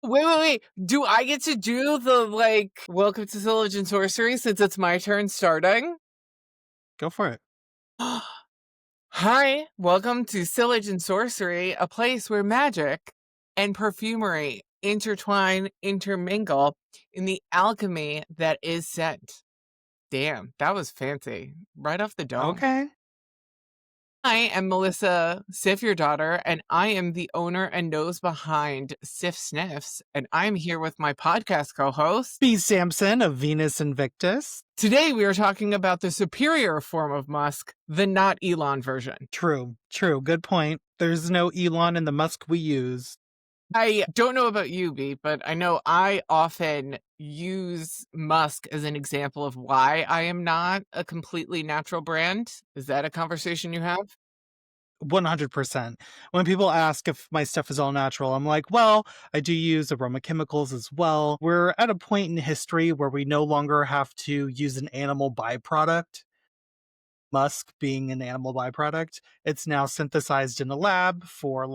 Wait. Do I get to do the, welcome to Sillage and Sorcery since it's my turn starting? Go for it. Hi, welcome to Sillage and Sorcery, a place where magic and perfumery intermingle in the alchemy that is scent. Damn, that was fancy. Right off the dome. Okay. I am Melissa Sifjardóttir, and I am the owner and nose behind Sif Sniffs, and I'm here with my podcast co-host. Be Sampson of Venus Invictus. Today we are talking about the superior form of musk, the not Elon version. True. Good point. There's no Elon in the musk we use. I don't know about you, B, but I know I often use Musk as an example of why I am not a completely natural brand. Is that a conversation you have? 100%. When people ask if my stuff is all natural, I'm like, well, I do use aroma chemicals as well. We're at a point in history where we no longer have to use an animal byproduct. Musk being an animal byproduct. It's now synthesized in a lab for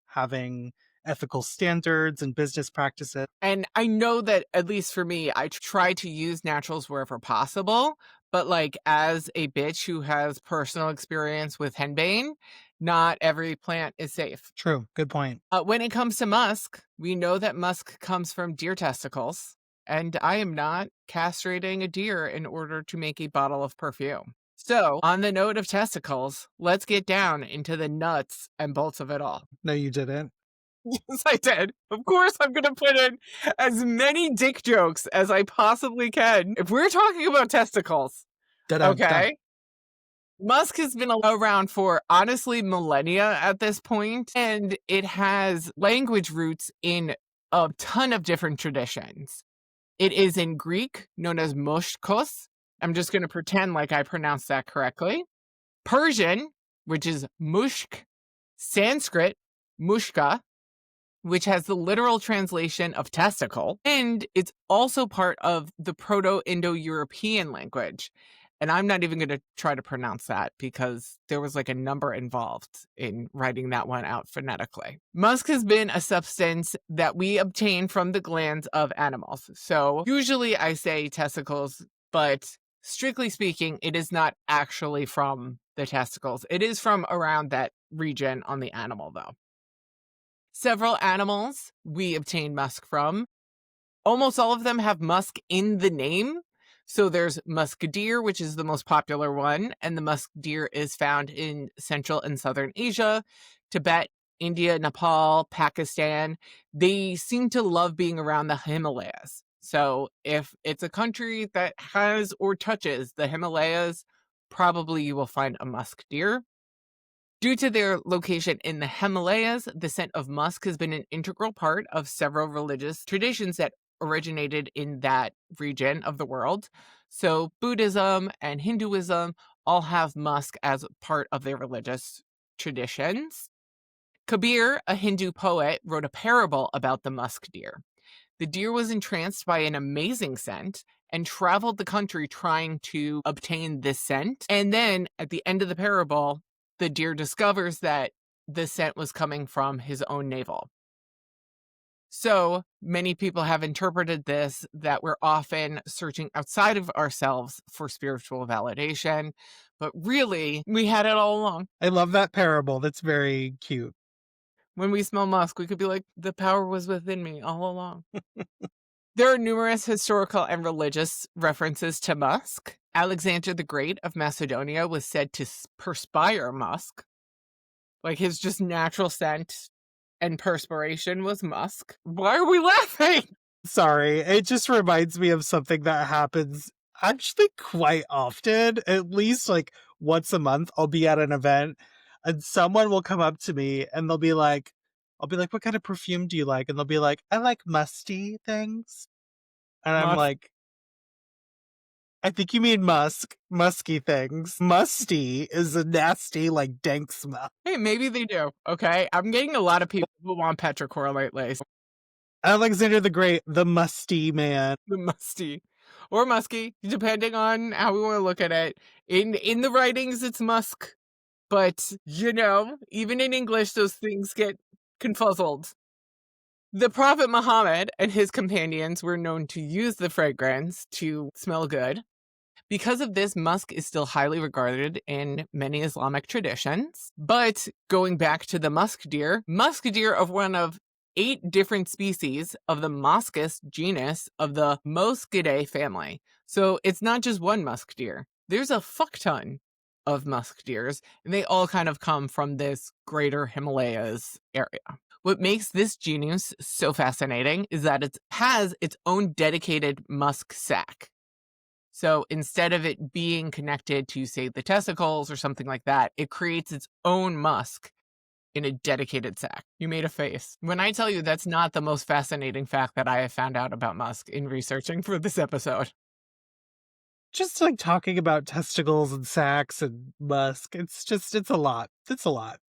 having ethical standards and business practices. And I know that, at least for me, I try to use naturals wherever possible. But as a bitch who has personal experience with henbane, not every plant is safe. True. Good point. When it comes to musk, we know that musk comes from deer testicles. And I am not castrating a deer in order to make a bottle of perfume. So, on the note of testicles, let's get down into the nuts and bolts of it all. No, you didn't. Yes, I did. Of course, I'm going to put in as many dick jokes as I possibly can. If we're talking about testicles, okay? Musk has been around for, honestly, millennia at this point, and it has language roots in a ton of different traditions. It is in Greek, known as Muscs. I'm just going to pretend like I pronounced that correctly. Persian, which is mushk. Sanskrit, mushka, which has the literal translation of testicle, and it's also part of the Proto-Indo-European language. And I'm not even going to try to pronounce that because there was a number involved in writing that one out phonetically. Musk has been a substance that we obtain from the glands of animals. So usually I say testicles, but strictly speaking, it is not actually from the testicles. It is from around that region on the animal, though. Several animals we obtain musk from. Almost all of them have musk in the name. So there's musk deer, which is the most popular one, and the musk deer is found in Central and Southern Asia, Tibet, India, Nepal, Pakistan. They seem to love being around the Himalayas. So if it's a country that has or touches the Himalayas, probably you will find a musk deer. Due to their location in the Himalayas, the scent of musk has been an integral part of several religious traditions that originated in that region of the world. So Buddhism and Hinduism all have musk as part of their religious traditions. Kabir, a Hindu poet, wrote a parable about the musk deer. The deer was entranced by an amazing scent and traveled the country trying to obtain this scent. And then at the end of the parable, the deer discovers that the scent was coming from his own navel. So many people have interpreted this that we're often searching outside of ourselves for spiritual validation, but really, we had it all along. I love that parable. That's very cute. When we smell musk, we could be like, the power was within me all along. There are numerous historical and religious references to musk. Alexander the Great of Macedonia was said to perspire musk. His just natural scent and perspiration was musk. Why are we laughing? Sorry, it just reminds me of something that happens actually quite often. At least once a month, I'll be at an event and someone will come up to me and they'll be like, I'll be like, what kind of perfume do you like? And they'll be like, I like musty things. And I'm like, I think you mean musk, musky things. Musty is a nasty, dank smell. Hey, maybe they do. Okay. I'm getting a lot of people who want petrichor lately. Alexander the Great, the musty man. The musty. Or musky, depending on how we want to look at it. In the writings, it's musk. But, even in English, those things get confuzzled. The Prophet Muhammad and his companions were known to use the fragrance to smell good. Because of this, musk is still highly regarded in many Islamic traditions. But going back to the musk deer are one of 8 different species of the Muscus genus of the Muscidae family. So it's not just one musk deer. There's a fuck ton of musk deers, and they all kind of come from this greater Himalayas area. What makes this genus so fascinating is that it has its own dedicated musk sac. So instead of it being connected to, say, the testicles or something like that, it creates its own musk in a dedicated sac. You made a face. When I tell you that's not the most fascinating fact that I have found out about musk in researching for this episode. Just like talking about testicles and sacs and musk, it's a lot. It's a lot.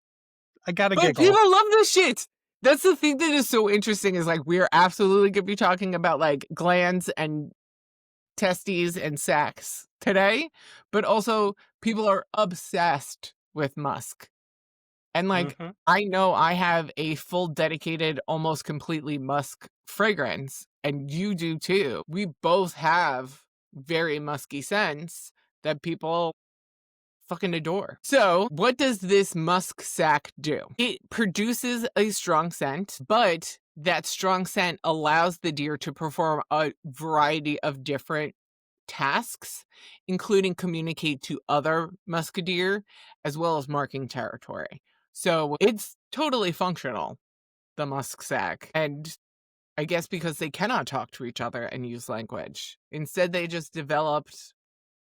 I gotta But giggle. people love this shit. That's the thing that is so interesting is like we're absolutely going to be talking about like glands and testes and sacs today, but also people are obsessed with musk. And like, I know I have a full dedicated, almost completely musk fragrance, and you do too. We both have very musky scents that people fucking adore. So what does this musk sac do? It produces a strong scent, but that strong scent allows the deer to perform a variety of different tasks, including communicate to other muskedeer as well as marking territory. So it's totally functional, the musk sac. And I guess because they cannot talk to each other and use language. Instead, they just developed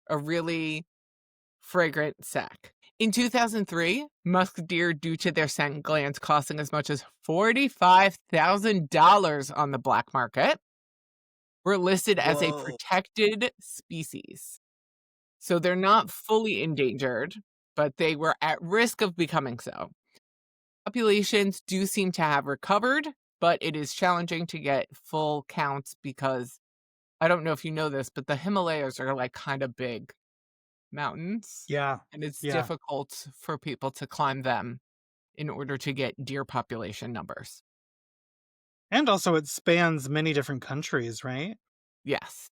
a really fragrant sac. In 2003, musk deer, due to their scent glands costing as much as $45,000 on the black market, were listed as a protected species. So they're not fully endangered, but they were at risk of becoming so. Populations do seem to have recovered, but it is challenging to get full counts because I don't know if you know this, but the Himalayas are like kind of big mountains. Yeah. And it's difficult for people to climb them in order to get deer population numbers. And also it spans many different countries, right? Yes.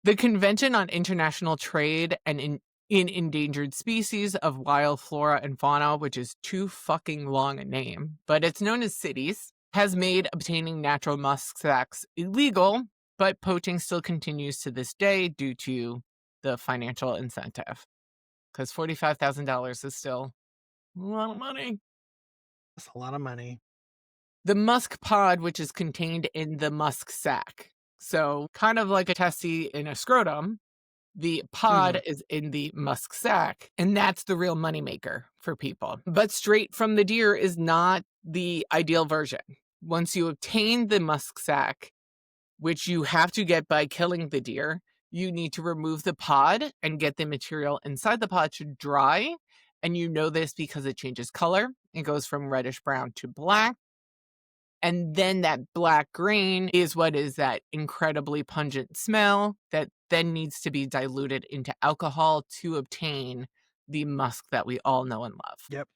The Convention on International Trade and in Endangered Species of Wild Flora and Fauna, which is too fucking long a name, but it's known as CITES, has made obtaining natural musk sacs illegal, but poaching still continues to this day due to the financial incentive. Because $45,000 is still a lot of money. That's a lot of money. The musk pod, which is contained in the musk sac. So kind of like a testy in a scrotum, the pod is in the musk sac, and that's the real moneymaker for people. But straight from the deer is not the ideal version. Once you obtain the musk sac, which you have to get by killing the deer, you need to remove the pod and get the material inside the pod to dry. And you know this because it changes color. It goes from reddish brown to black. And then that black grain is what is that incredibly pungent smell that then needs to be diluted into alcohol to obtain the musk that we all know and love. Yep.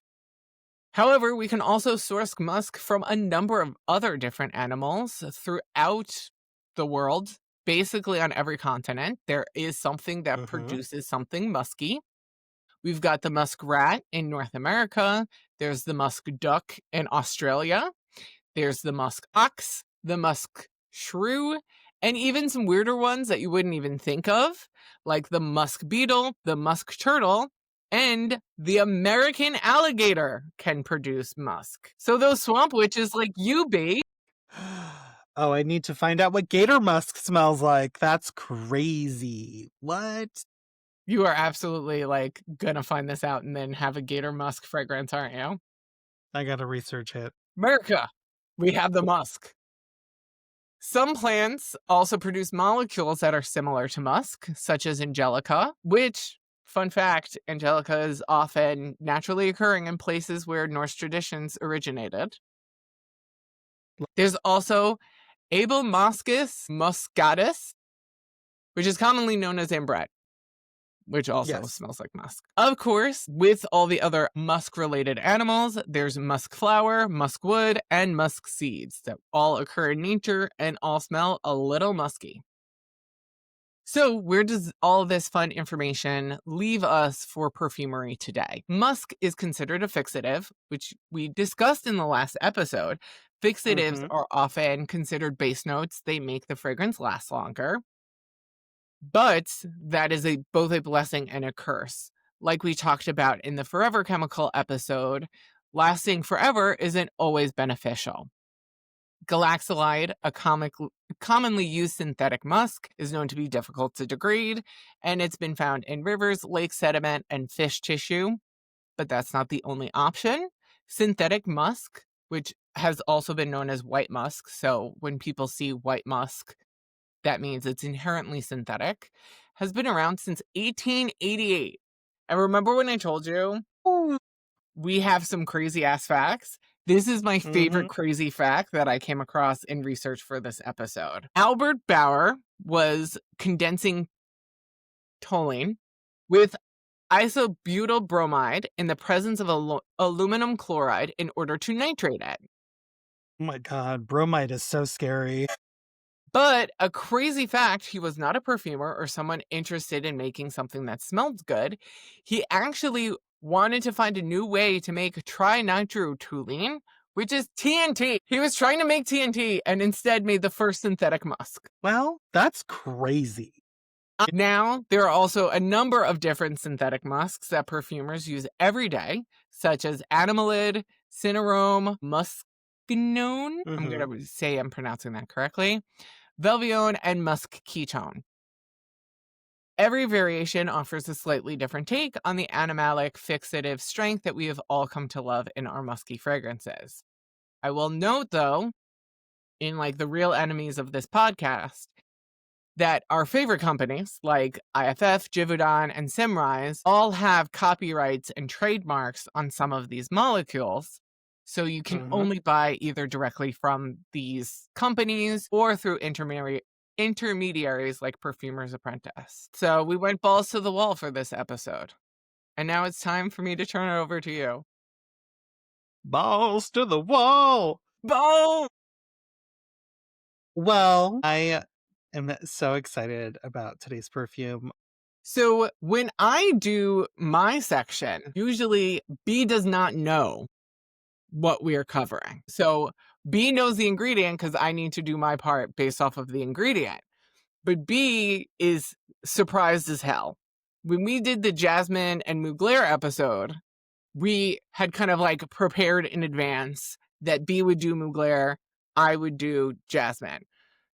However, we can also source musk from a number of other different animals throughout the world. Basically on every continent, there is something that produces something musky. We've got the muskrat in North America. There's the musk duck in Australia. There's the musk ox, the musk shrew, and even some weirder ones that you wouldn't even think of, like the musk beetle, the musk turtle, and the American alligator can produce musk. So those swamp witches like you be. Oh, I need to find out what gator musk smells like. That's crazy. What? You are absolutely like gonna find this out and then have a gator musk fragrance, aren't you? I gotta research it. America, we have the musk. Some plants also produce molecules that are similar to musk, such as angelica, which, fun fact, angelica is often naturally occurring in places where Norse traditions originated. There's also Abelmoschus muscatus, which is commonly known as ambrette. which also smells like musk. Of course, with all the other musk-related animals, there's musk flower, musk wood, and musk seeds that all occur in nature and all smell a little musky. So where does all this fun information leave us for perfumery today? Musk is considered a fixative, which we discussed in the last episode. Fixatives are often considered base notes. They make the fragrance last longer. But that is both a blessing and a curse. Like we talked about in the Forever Chemical episode, lasting forever isn't always beneficial. Galaxolide, a commonly used synthetic musk, is known to be difficult to degrade, and it's been found in rivers, lake sediment, and fish tissue. But that's not the only option. Synthetic musk, which has also been known as white musk, so when people see white musk, that means it's inherently synthetic, has been around since 1888. And remember when I told you we have some crazy ass facts? This is my favorite crazy fact that I came across in research for this episode. Albert Bauer was condensing toluene with isobutyl bromide in the presence of aluminum chloride in order to nitrate it. Oh my god, bromide is so scary. But a crazy fact, he was not a perfumer or someone interested in making something that smelled good. He actually wanted to find a new way to make trinitrotoluene, which is TNT. He was trying to make TNT and instead made the first synthetic musk. Well, that's crazy. Now, there are also a number of different synthetic musks that perfumers use every day, such as Animalid, Cinnarome, Muskinone, I'm going to say I'm pronouncing that correctly, Velvione, and Musk ketone. Every variation offers a slightly different take on the animalic fixative strength that we have all come to love in our musky fragrances. I will note, though, in like the real enemies of this podcast, that our favorite companies like IFF, Givaudan, and Symrise all have copyrights and trademarks on some of these molecules. So you can only buy either directly from these companies or through intermediaries like Perfumer's Apprentice. So we went balls to the wall for this episode. And now it's time for me to turn it over to you. Balls to the wall! Balls! Well, I am so excited about today's perfume. So when I do my section, usually B does not know what we are covering. So B knows the ingredient because I need to do my part based off of the ingredient. But B is surprised as hell. When we did the Jasmine and Mugler episode, we had kind of like prepared in advance that B would do Mugler, I would do Jasmine.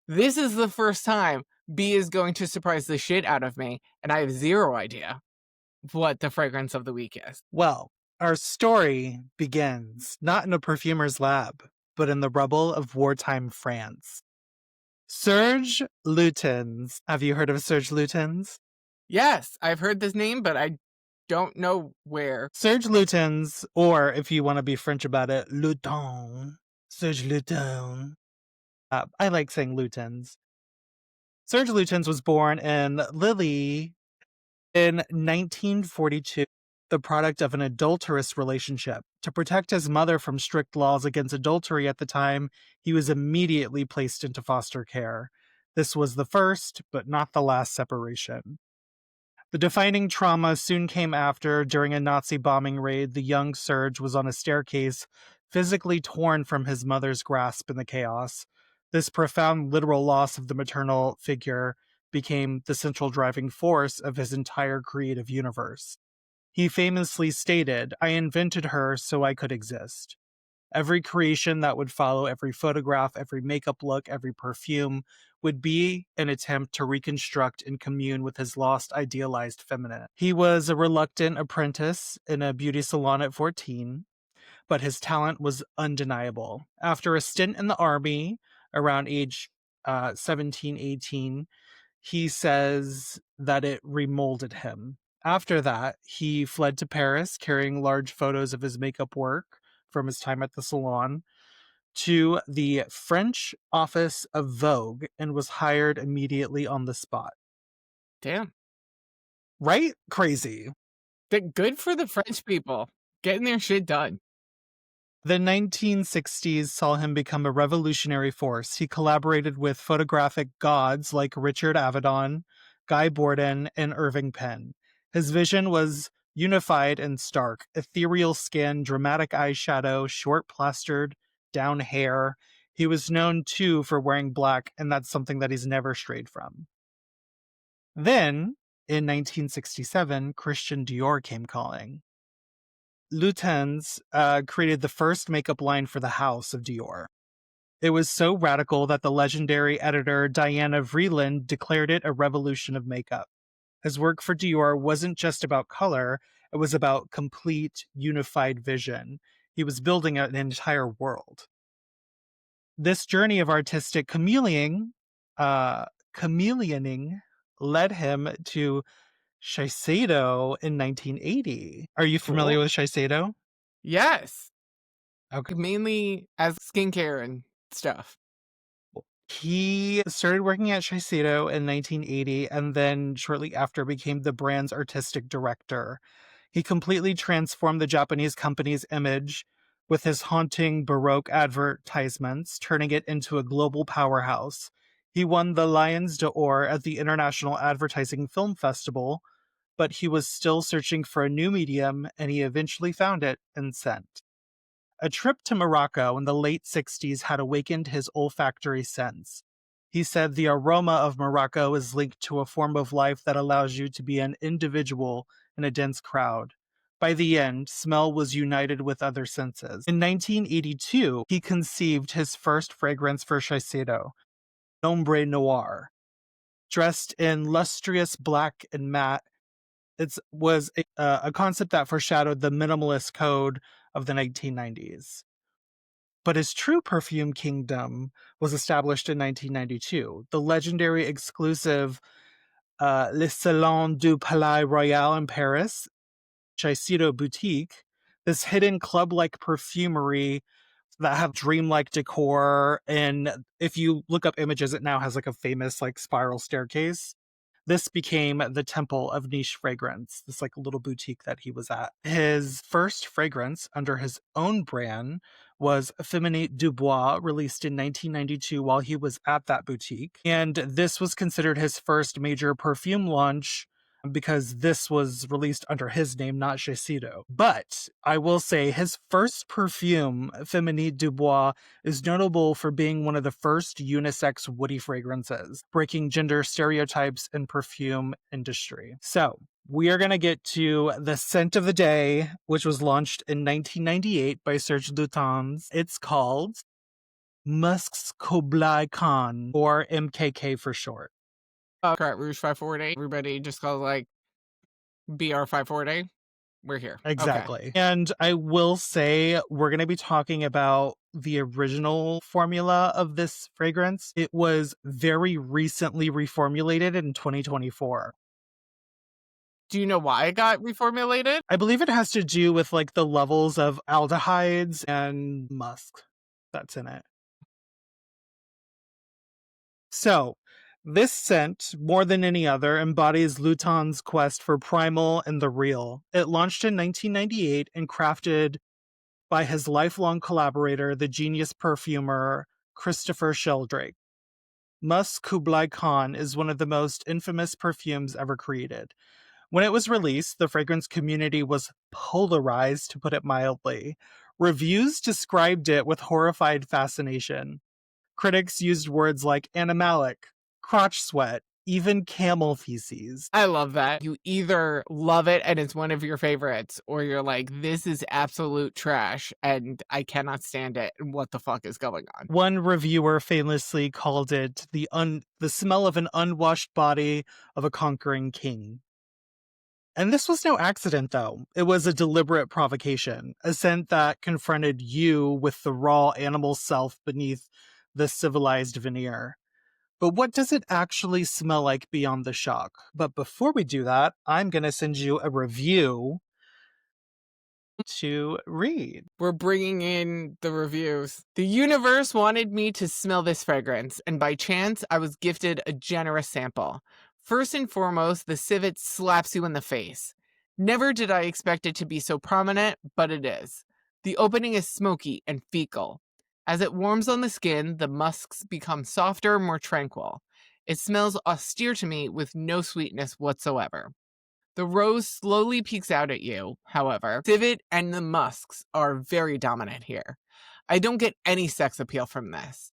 This is the first time B is going to surprise the shit out of me, and I have zero idea what the fragrance of the week is. Well, our story begins not in a perfumer's lab, but in the rubble of wartime France. Serge Lutens. Have you heard of Serge Lutens? Yes, I've heard this name, but I don't know where. Serge Lutens, or if you want to be French about it, Luton. Serge Luton. I like saying Lutens. Serge Lutens was born in Lille in 1942, the product of an adulterous relationship. To protect his mother from strict laws against adultery at the time, he was immediately placed into foster care. This was the first, but not the last separation. The defining trauma soon came after. During a Nazi bombing raid, the young Serge was on a staircase, physically torn from his mother's grasp in the chaos. This profound literal loss of the maternal figure became the central driving force of his entire creative universe. He famously stated, "I invented her so I could exist." Every creation that would follow, every photograph, every makeup look, every perfume, would be an attempt to reconstruct and commune with his lost, idealized feminine. He was a reluctant apprentice in a beauty salon at 14, but his talent was undeniable. After a stint in the army, around age 17, 18, he says that it remolded him. After that, he fled to Paris, carrying large photos of his makeup work from his time at the salon to the French office of Vogue and was hired immediately on the spot. Damn. Right? Crazy. Good for the French people getting their shit done. The 1960s saw him become a revolutionary force. He collaborated with photographic gods like Richard Avedon, Guy Borden, and Irving Penn. His vision was unified and stark: ethereal skin, dramatic eyeshadow, short plastered down hair. He was known too for wearing black, and that's something that he's never strayed from. Then, in 1967, Christian Dior came calling. Lutens created the first makeup line for the house of Dior. It was so radical that the legendary editor Diana Vreeland declared it a revolution of makeup. His work for Dior wasn't just about color, it was about complete, unified vision. He was building an entire world. This journey of artistic chameleoning led him to Shiseido in 1980. Are you familiar with Shiseido? Yes. Okay. Mainly as skincare and stuff. He started working at Shiseido in 1980 and then shortly after became the brand's artistic director. He completely transformed the Japanese company's image with his haunting Baroque advertisements, turning it into a global powerhouse. He won the Lions d'Or at the International Advertising Film Festival, but he was still searching for a new medium, and he eventually found it in scent. A trip to Morocco in the late 60s had awakened his olfactory sense. He said the aroma of Morocco is linked to a form of life that allows you to be an individual in a dense crowd. By the end, smell was united with other senses. In 1982, he conceived his first fragrance for Shiseido, Ombre Noir. Dressed in lustrous black and matte, it was a concept that foreshadowed the minimalist code of the 1990s. But his true perfume kingdom was established in 1992. The legendary exclusive Le Salon du Palais Royal in Paris, Shiseido Boutique, this hidden club-like perfumery that have dreamlike decor, and if you look up images, it now has like a famous like spiral staircase. This became the temple of niche fragrance, this like little boutique that he was at. His first fragrance under his own brand was Féminine du Bois, released in 1992 while he was at that boutique. And this was considered his first major perfume launch because this was released under his name, not Shiseido. But I will say his first perfume, Féminine du Bois, is notable for being one of the first unisex woody fragrances, breaking gender stereotypes in perfume industry. So we are going to get to the scent of the day, which was launched in 1998 by Serge Lutens. It's called Muscs Koublaï Khan, or MKK for short. Crap, Rouge 540. Everybody just calls like BR 540. We're here. Exactly. Okay. And I will say we're going to be talking about the original formula of this fragrance. It was very recently reformulated in 2024. Do you know why it got reformulated? I believe it has to do with like the levels of aldehydes and musk that's in it. So, this scent, more than any other, embodies Lutens' quest for primal and the real. It launched in 1998 and crafted by his lifelong collaborator, the genius perfumer Christopher Sheldrake. Musc Koublaï Khan is one of the most infamous perfumes ever created. When it was released, the fragrance community was polarized, to put it mildly. Reviews described it with horrified fascination. Critics used words like animalic, crotch sweat, even camel feces. I love that. You either love it and it's one of your favorites, or you're like, this is absolute trash and I cannot stand it. What the fuck is going on? One reviewer famously called it the smell of an unwashed body of a conquering king. And this was no accident, though. It was a deliberate provocation, a scent that confronted you with the raw animal self beneath the civilized veneer. But what does it actually smell like beyond the shock? But before we do that, I'm going to send you a review to read. We're bringing in the reviews. The universe wanted me to smell this fragrance, and by chance, I was gifted a generous sample. First and foremost, the civet slaps you in the face. Never did I expect it to be so prominent, but it is. The opening is smoky and fecal. As it warms on the skin, the musks become softer, more tranquil. It smells austere to me with no sweetness whatsoever. The rose slowly peeks out at you, however. Civet and the musks are very dominant here. I don't get any sex appeal from this.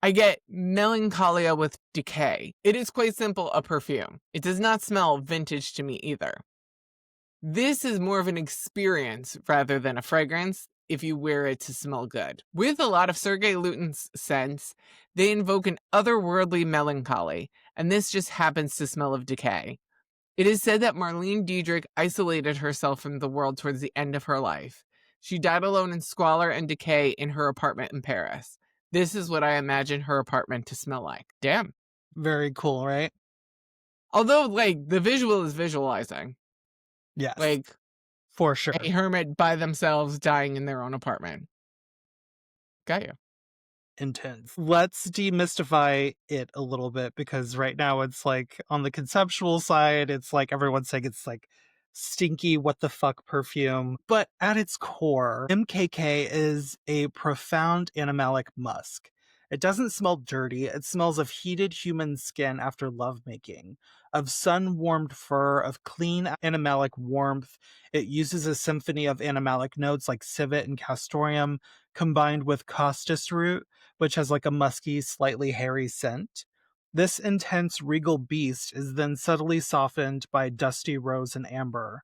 I get melancholia with decay. It is quite simple a perfume. It does not smell vintage to me either. This is more of an experience rather than a fragrance if you wear it to smell good. With a lot of Serge Lutens scents, they invoke an otherworldly melancholy, and this just happens to smell of decay. It is said that Marlene Dietrich isolated herself from the world towards the end of her life. She died alone in squalor and decay in her apartment in Paris. This is what I imagine her apartment to smell like. Damn. Very cool, right? Although, like, the visual is visualizing. Yes. Like, for sure. A hermit by themselves dying in their own apartment. Got you. Intense. Let's demystify it a little bit, because right now it's like on the conceptual side, it's like everyone's saying it's like stinky, what the fuck perfume. But at its core, MKK is a profound animalic musk. It doesn't smell dirty. It smells of heated human skin after lovemaking, of sun-warmed fur, of clean animalic warmth. It uses a symphony of animalic notes like civet and castoreum, combined with costus root, which has like a musky, slightly hairy scent. This intense regal beast is then subtly softened by dusty rose and amber.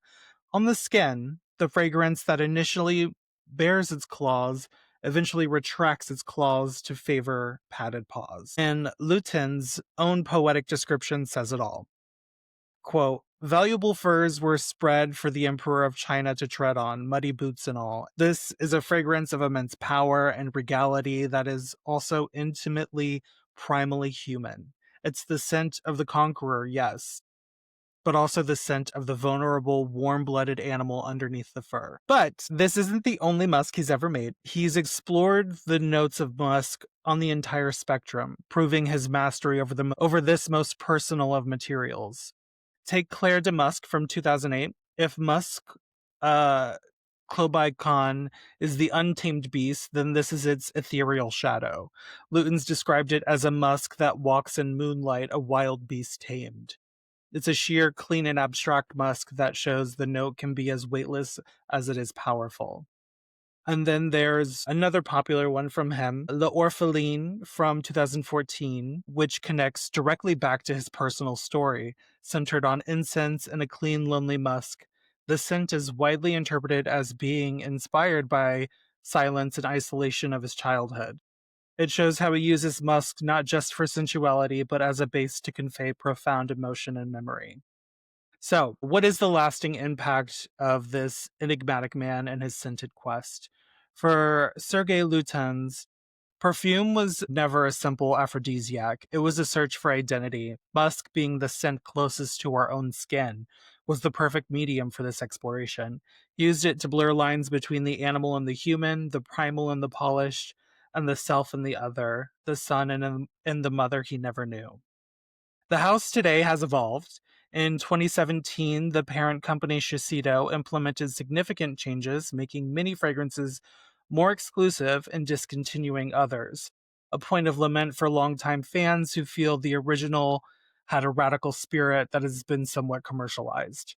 On the skin, the fragrance that initially bears its claws eventually retracts its claws to favor padded paws. And Lutens' own poetic description says it all. Quote, "Valuable furs were spread for the Emperor of China to tread on, muddy boots and all. This is a fragrance of immense power and regality that is also intimately, primally human. It's the scent of the conqueror, yes, but also the scent of the vulnerable, warm-blooded animal underneath the fur." But this isn't the only musk he's ever made. He's explored the notes of musk on the entire spectrum, proving his mastery over this most personal of materials. Take Claire de Musk from 2008. If Musk, Koublaï Khan, is the untamed beast, then this is its ethereal shadow. Lutens described it as a musk that walks in moonlight, a wild beast tamed. It's a sheer, clean, and abstract musk that shows the note can be as weightless as it is powerful. And then there's another popular one from him, L'Orpheline from 2014, which connects directly back to his personal story, centered on incense and a clean, lonely musk. The scent is widely interpreted as being inspired by silence and isolation of his childhood. It shows how he uses musk not just for sensuality, but as a base to convey profound emotion and memory. So, what is the lasting impact of this enigmatic man and his scented quest? For Serge Lutens, perfume was never a simple aphrodisiac. It was a search for identity. Musk, being the scent closest to our own skin, was the perfect medium for this exploration. He used it to blur lines between the animal and the human, the primal and the polished, and the self and the other, the son and the mother he never knew. The house today has evolved. In 2017, the parent company Shiseido implemented significant changes, making many fragrances more exclusive and discontinuing others. A point of lament for longtime fans who feel the original had a radical spirit that has been somewhat commercialized.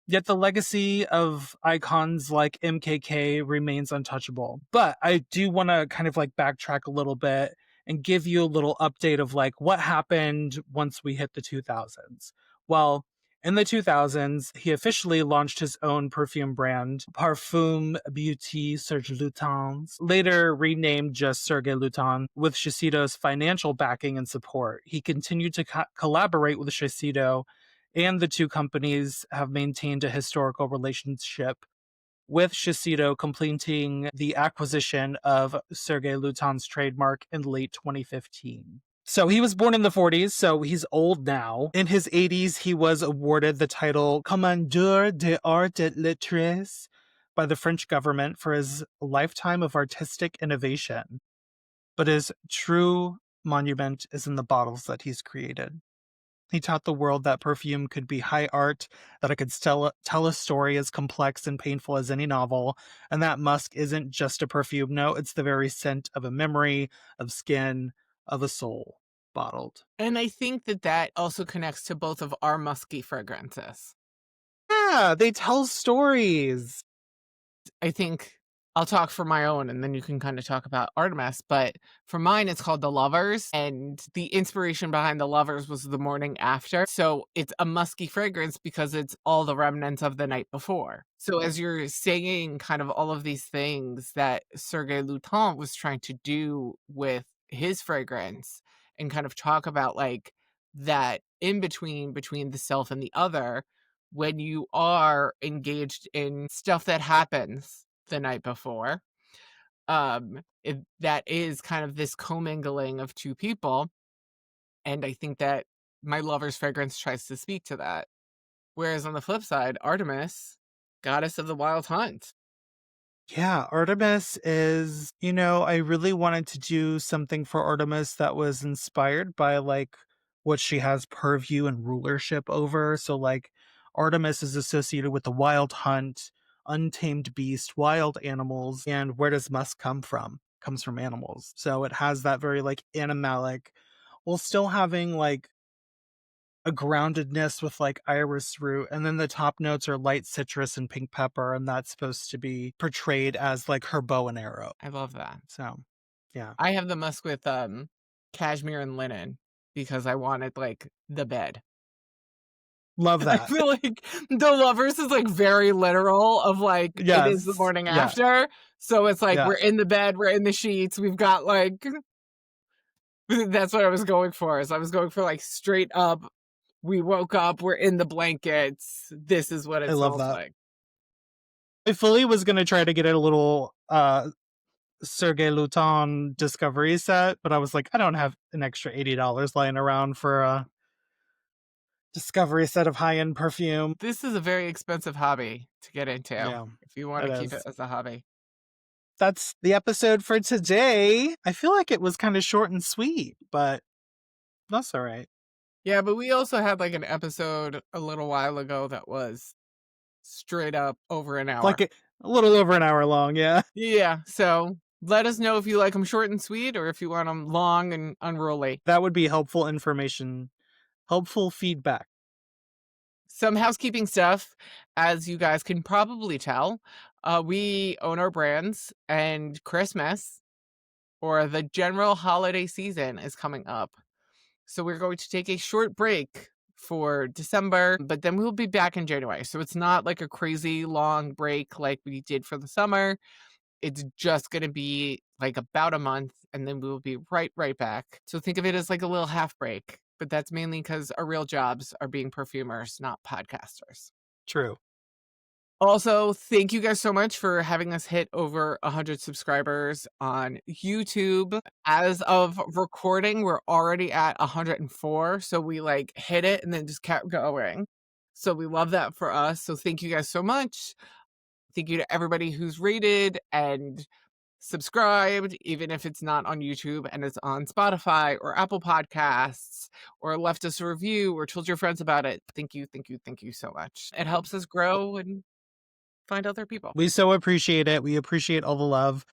Yet the legacy of icons like MKK remains untouchable. But I do want to kind of like backtrack a little bit and give you a little update of like what happened once we hit the 2000s. Well, in the 2000s, he officially launched his own perfume brand, Parfum Beauty Serge Lutens, later renamed just Serge Lutens, with Shiseido's financial backing and support. He continued to collaborate with Shiseido, and the two companies have maintained a historical relationship, with Shiseido completing the acquisition of Serge Lutens' trademark in late 2015. So he was born in the 40s, so he's old now. In his 80s, he was awarded the title Commandeur des Arts et Lettres by the French government for his lifetime of artistic innovation. But his true monument is in the bottles that he's created. He taught the world that perfume could be high art, that it could tell a story as complex and painful as any novel, and that musk isn't just a perfume note, it's the very scent of a memory, of skin, of a soul, bottled. And I think that also connects to both of our musky fragrances. Yeah, they tell stories. I think I'll talk for my own and then you can kind of talk about Artemis. But for mine, it's called The Lovers. And the inspiration behind The Lovers was the morning after. So it's a musky fragrance because it's all the remnants of the night before. So as you're saying kind of all of these things that Serge Lutens was trying to do with his fragrance and kind of talk about like that in between the self and the other, when you are engaged in stuff that happens the night before, that is kind of this commingling of two people. And I think that my Lover's fragrance tries to speak to that. Whereas on the flip side, Artemis, goddess of the wild hunt. Yeah, Artemis is, I really wanted to do something for Artemis that was inspired by like what she has purview and rulership over. So like Artemis is associated with the wild hunt, untamed beast, wild animals, and where does musk come from? Comes from animals. So it has that very like animalic, while still having like a groundedness with like iris root, and then the top notes are light citrus and pink pepper, and that's supposed to be portrayed as like her bow and arrow. I love that. So yeah, I have the musk with cashmere and linen because I wanted like the bed. love I that. feel like The Lovers is like very literal of like it is the morning after. So it's like we're in the bed, we're in the sheets, we've got like that's what I was going for. Is I was going for like straight up, we woke up, we're in the blankets. This is what it smells like. I fully was gonna try to get a little Serge Lutens discovery set, but I was like, I don't have an extra $80 lying around for a discovery set of high-end perfume. This is a very expensive hobby to get into if you want to keep it as a hobby. That's the episode for today. I feel like it was kind of short and sweet, but that's all right. Yeah, but we also had like an episode a little while ago that was straight up over an hour. Like a little over an hour long, yeah. Yeah, so let us know if you like them short and sweet or if you want them long and unruly. That would be helpful information, helpful feedback. Some housekeeping stuff, as you guys can probably tell, we own our brands, and Christmas or the general holiday season is coming up. So we're going to take a short break for December, but then we'll be back in January. So it's not like a crazy long break like we did for the summer. It's just going to be like about a month, and then we will be right back. So think of it as like a little half break, but that's mainly because our real jobs are being perfumers, not podcasters. True. Also, thank you guys so much for having us hit over 100 subscribers on YouTube. As of recording, we're already at 104. So we like hit it and then just kept going. So we love that for us. So thank you guys so much. Thank you to everybody who's rated and subscribed, even if it's not on YouTube and it's on Spotify or Apple Podcasts, or left us a review or told your friends about it. Thank you so much. It helps us grow and find other people. We so appreciate it. We appreciate all the love.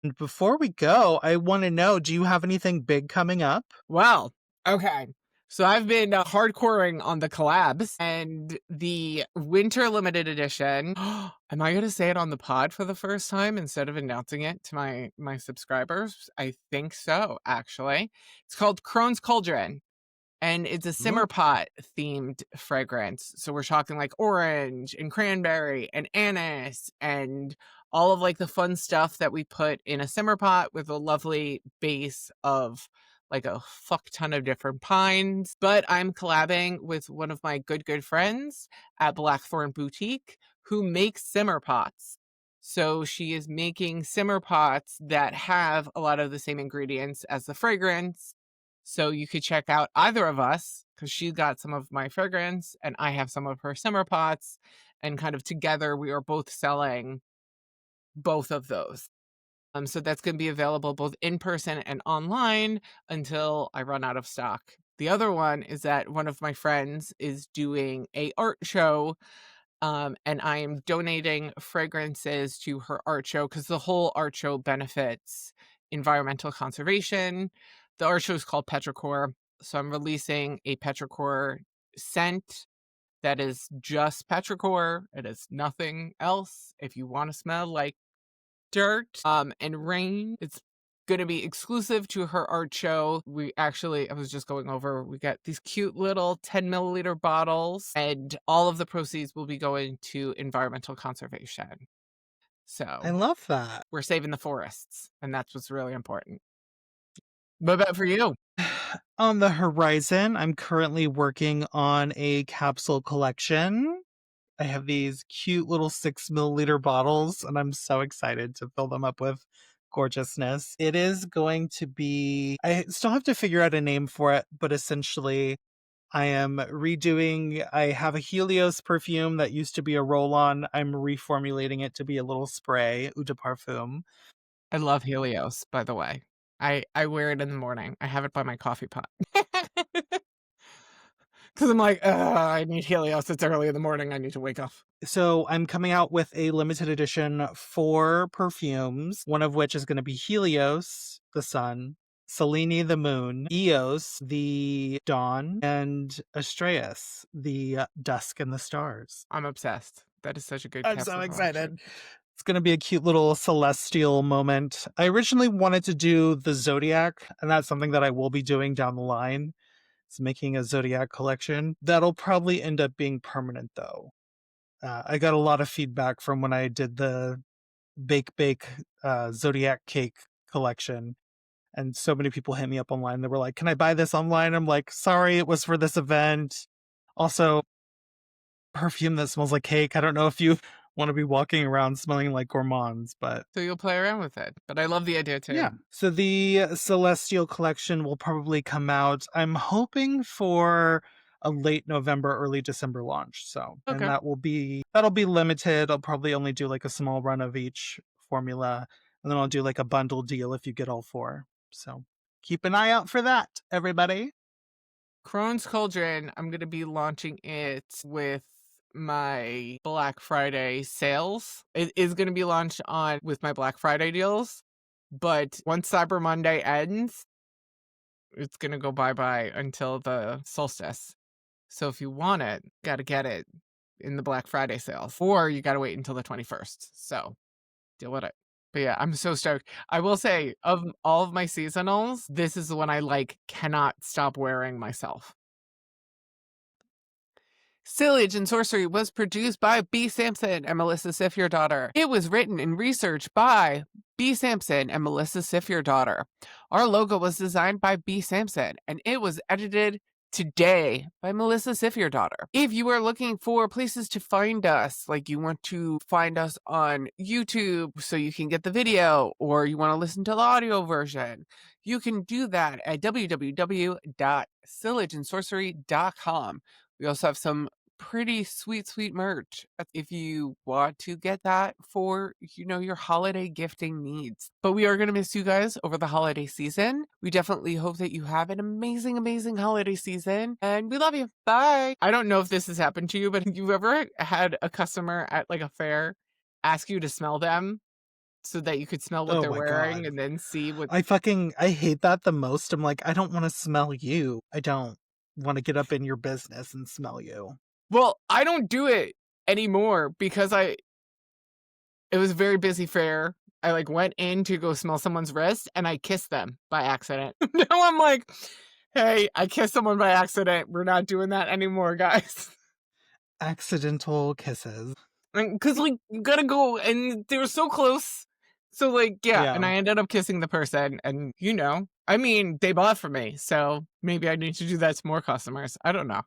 And before we go, I want to know, do you have anything big coming up? Well, okay. So I've been hardcoring on the collabs and the winter limited edition. Am I going to say it on the pod for the first time instead of announcing it to my subscribers? I think so, actually. It's called Crone's Cauldron. And it's a simmer pot themed fragrance. So we're talking like orange and cranberry and anise and all of like the fun stuff that we put in a simmer pot with a lovely base of like a fuck ton of different pines. But I'm collabing with one of my good friends at Blackthorn Boutique who makes simmer pots. So she is making simmer pots that have a lot of the same ingredients as the fragrance. So you could check out either of us because she got some of my fragrance and I have some of her simmer pots, and kind of together we are both selling both of those. So that's going to be available both in person and online until I run out of stock The other one is that one of my friends is doing a art show, and I am donating fragrances to her art show because the whole art show benefits environmental conservation. The art show is called Petrichor, so I'm releasing a Petrichor scent that is just petrichor. It is nothing else. If you want to smell like dirt and rain, it's going to be exclusive to her art show. I was just going over, we got these cute little 10 milliliter bottles, and all of the proceeds will be going to environmental conservation. So I love that. We're saving the forests, and that's what's really important. What about for you? On the horizon, I'm currently working on a capsule collection. I have these cute little 6 milliliter bottles, and I'm so excited to fill them up with gorgeousness. It is going to be, I still have to figure out a name for it, but essentially I have a Helios perfume that used to be a roll-on. I'm reformulating it to be a little spray, eau de parfum. I love Helios, by the way. I wear it in the morning. I have it by my coffee pot. Because I'm like, I need Helios. It's early in the morning. I need to wake up. So I'm coming out with a limited edition 4 perfumes, one of which is going to be Helios, the sun, Selene, the moon, Eos, the dawn, and Astraeus, the dusk and the stars. I'm obsessed. That is such a good I'm capsule so excited. collection. It's going to be a cute little celestial moment. I originally wanted to do the Zodiac, and that's something that I will be doing down the line. It's making a Zodiac collection. That'll probably end up being permanent, though. I got a lot of feedback from when I did the Bake Zodiac cake collection. And so many people hit me up online. They were like, can I buy this online? I'm like, sorry, it was for this event. Also, perfume that smells like cake. I don't know if you want to be walking around smelling like gourmands, but... So you'll play around with it. But I love the idea, too. Yeah. So the Celestial collection will probably come out, I'm hoping for a late November, early December launch. So, okay. And that'll be limited. I'll probably only do like a small run of each formula, and then I'll do like a bundle deal if you get all 4. So keep an eye out for that, everybody. Crohn's Cauldron, I'm going to be launching it with my Black Friday sales. It is going to be launched with my Black Friday deals, but once Cyber Monday ends, it's going to go bye-bye until the solstice. So if you want it, got to get it in the Black Friday sales, or you got to wait until the 21st. So deal with it. But yeah, I'm so stoked. I will say, of all of my seasonals, this is the one I cannot stop wearing myself. Sillage and Sorcery was produced by B. Sampson and Melissa Sifjardóttir. It was written and researched by B. Sampson and Melissa Sifjardóttir. Our logo was designed by B. Sampson, and it was edited today by Melissa Sifjardóttir. If you are looking for places to find us, like you want to find us on YouTube so you can get the video, or you want to listen to the audio version, you can do that at www.sillageandsorcery.com. We also have some pretty sweet merch if you want to get that for, your holiday gifting needs. But we are going to miss you guys over the holiday season. We definitely hope that you have an amazing holiday season, and we love you. Bye. I don't know if this has happened to you, but have you ever had a customer at a fair ask you to smell them so that you could smell what they're wearing? God. And then see what... I hate that the most. I'm like, I don't want to smell you. I don't want to get up in your business and smell you. Well, I don't do it anymore because it was a very busy fair. I went in to go smell someone's wrist and I kissed them by accident. Now I'm like, hey, I kissed someone by accident. We're not doing that anymore, guys. Accidental kisses. Because you gotta go, and they were so close. So yeah, and I ended up kissing the person, and they bought from me. So maybe I need to do that to more customers. I don't know.